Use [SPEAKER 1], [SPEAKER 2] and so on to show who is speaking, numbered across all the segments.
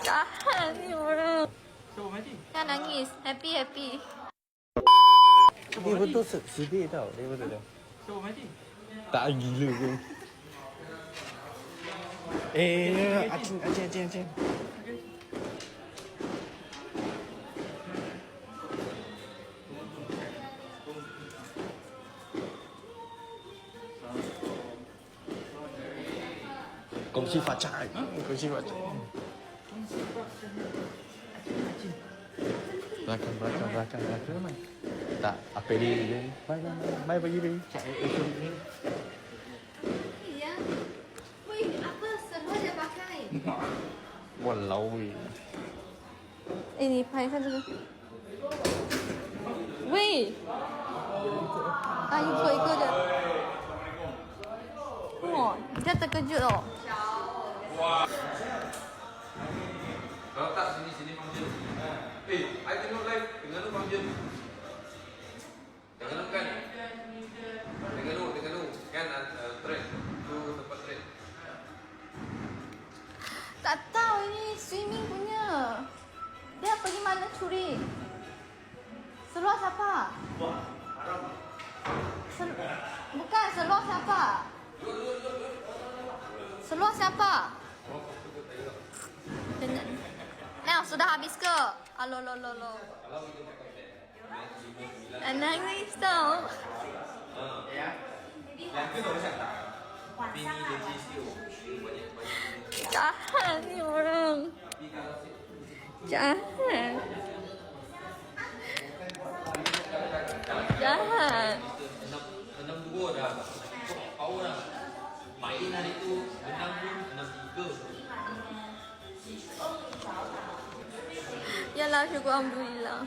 [SPEAKER 1] Jahat ni orang.
[SPEAKER 2] Cuba mati.
[SPEAKER 1] Jangan nangis. Happy.
[SPEAKER 3] Dia betul sedih tau. Dia betul tau.
[SPEAKER 2] Cuba mati.
[SPEAKER 3] Tak gila ke. Acing. Kongsi facai. Kongsi facai. Belakang. Tak, apa dia? Mai bagi.
[SPEAKER 1] Iya. Wih, apa seluar dia pakai?
[SPEAKER 3] Walau.
[SPEAKER 1] Ini pakai这个。喂，ikut je. Wah, dia terkejut oh.
[SPEAKER 4] Kalau tak sini function. I tengok live dengan lu function. Dengan lu kan. Dengan lu kan trend. Tu tempat trend.
[SPEAKER 1] Tak tahu ini swimming punya. Dia pergi mana curi? Seluar siapa? Bukan, seluar siapa? Seluar siapa? Nel, sudah habis ke? Alo. Nangis tau.
[SPEAKER 4] Yang tu tak tak. Bini dia GCO.
[SPEAKER 1] Jahat ni orang. Jahat.
[SPEAKER 4] 62 dah. Power dah. Main hari tu 63.
[SPEAKER 1] Yalah, syukur Alhamdulillah.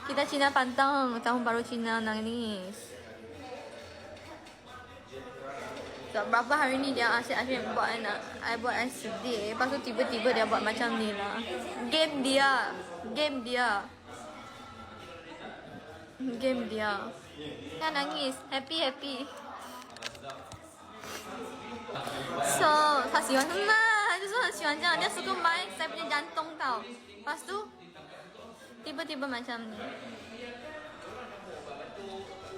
[SPEAKER 1] Kita Cina pantang, tahun baru Cina nangis. So, berapa hari ni dia asyik buat I buat I sedih. Lepas tu tiba-tiba dia buat macam ni lah. Game dia. Jangan nangis. Happy. So, 他喜欢嘛，就是很喜欢这样。dia suka main saya punya jantung tau. Lepas tu tiba-tiba macam ni.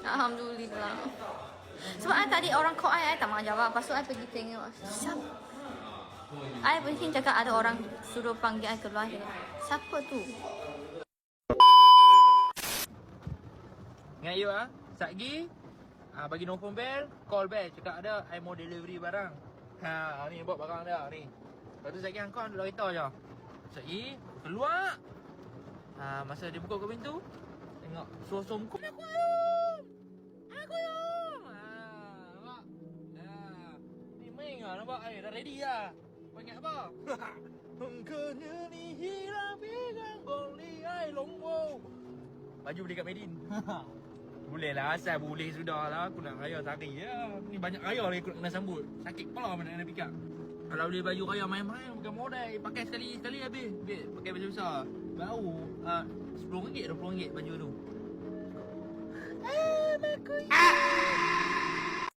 [SPEAKER 1] Alhamdulillah. Sebab I tadi orang call I tak mahu jawab. Lepas tu I pergi tengok. Siapa? I pergi cakap ada orang suruh panggil I keluar. Siapa tu?
[SPEAKER 2] Ingat you Satgi bagi nombor phone bell, call bell, cakap ada I mau delivery barang. Ni bawa barang dia ni. Lepas tu Satgi angkau duduk kereta je. Satgi keluar. Masa dia buka ke pintu, tengok suara muka aku ayam. Nampak? Ni main nampak dah ready Kau ingat apa? Mungkinnya ni hilang pegang goli ai longbo. Baju beli kat Medin. Boleh lah, asal boleh sudah lah. Aku nak raya tari je. Ni banyak raya lagi aku nak kena sambut. Sakit kepala mana nak pick up. Kalau beli baju raya main-main bukan modal. Pakai sekali habis. Pakai baju besar. Baru RM10, RM20 baju tu. Aku